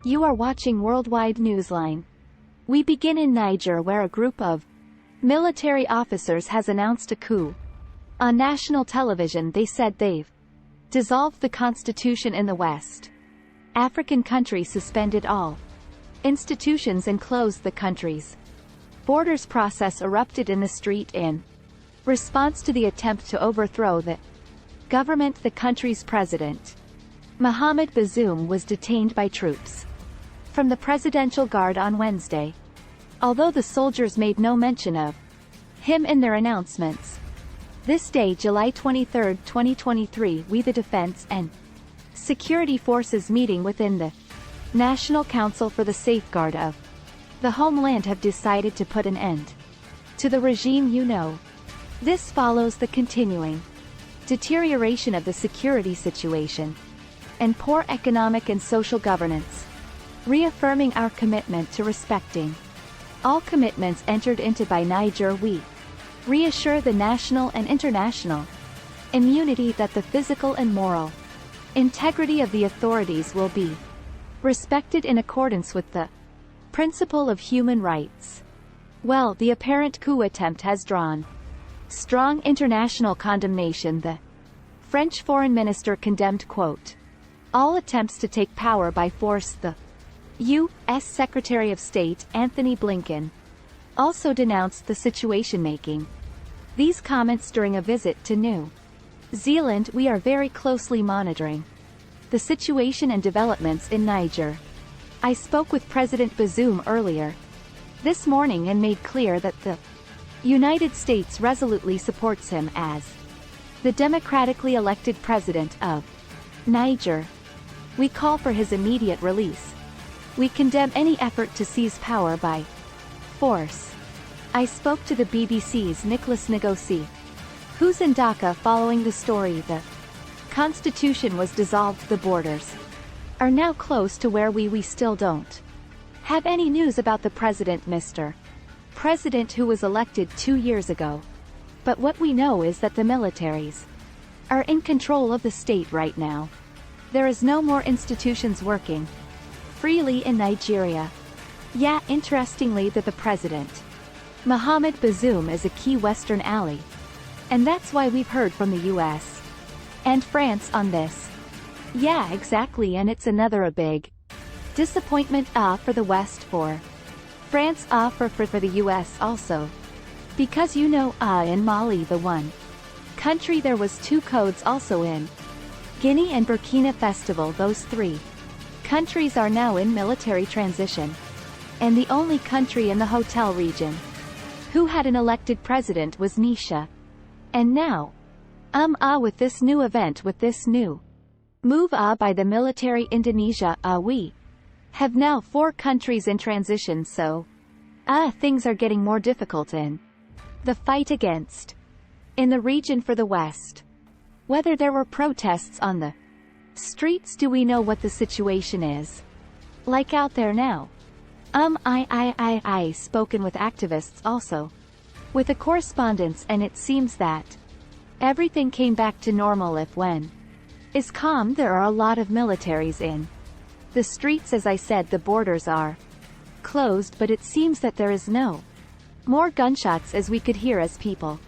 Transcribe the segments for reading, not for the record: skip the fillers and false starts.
You are watching Worldwide Newsline. We begin in Niger, where a group of military officers has announced a coup. On national television they said they've dissolved the constitution in the West African country, suspended all institutions and closed the country's borders. Process erupted in the street in response to the attempt to overthrow the government. The country's president, Mohamed Bazoum, was detained by troops from the Presidential Guard on Wednesday, although the soldiers made no mention of him in their announcements. This day, July 23, 2023, we the Defense and Security Forces meeting within the National Council for the Safeguard of the Homeland have decided to put an end to the regime. This follows the continuing deterioration of the security situation and poor economic and social governance, reaffirming our commitment to respecting all commitments entered into by Niger. We reassure the national and international immunity that the physical and moral integrity of the authorities will be respected in accordance with the principle of human rights. Well, the apparent coup attempt has drawn strong international condemnation. The French foreign minister condemned, quote, all attempts to take power by force. The U.S. Secretary of State, Anthony Blinken, also denounced the situation, making these comments during a visit to New Zealand. We are very closely monitoring the situation and developments in Niger. I spoke with President Bazoum earlier this morning and made clear that the United States resolutely supports him as the democratically elected president of Niger. We call for his immediate release. We condemn any effort to seize power by force. I spoke to the BBC's Nicholas Ngozi, who's in Dhaka, following the story. The constitution was dissolved. The borders are now close to where we still don't have any news about the president, Mr. President, who was elected 2 years ago. But what we know is that the militaries are in control of the state right now. There is no more institutions working freely in Nigeria. Yeah, interestingly, that the president, Mohamed Bazoum, is a key Western ally. And that's why we've heard from the US and France on this. Yeah, exactly, and it's another a big disappointment for the West, for France, for the US also. Because in Mali, the one country, there was 2 codes also in Guinea and Burkina Faso. Those 3 countries are now in military transition. And the only country in the Hotel region who had an elected president was Niger. And now, with this new event, with this new move by the military Indonesia, we have now 4 countries in transition. So things are getting more difficult in the fight against in the region for the West. Whether there were protests on the streets, do we know what the situation is like out there now? I spoken with activists also, with a correspondence, and it seems that everything came back to normal. If when is calm, there are a lot of militaries in the streets. As I said, the borders are closed, but it seems that there is no more gunshots as we could hear, as people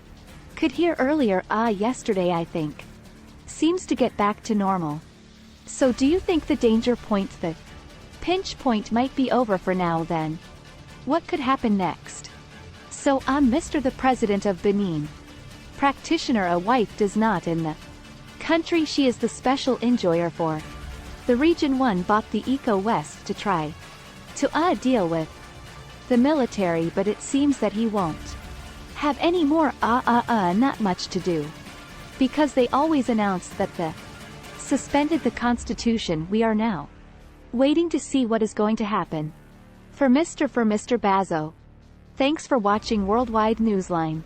could hear earlier. Yesterday, I think, seems to get back to normal. So do you think the danger point, the pinch point, might be over for now then? What could happen next? So Mr. the President of Benin, practitioner, a wife does not in the country. She is the special enjoyer for the region. One bought the Eco West to try to deal with the military, but it seems that he won't have any more not much to do, because they always announce that the suspended the constitution. We are now waiting to see what is going to happen for Mr. Bazo. Thanks for watching Worldwide Newsline.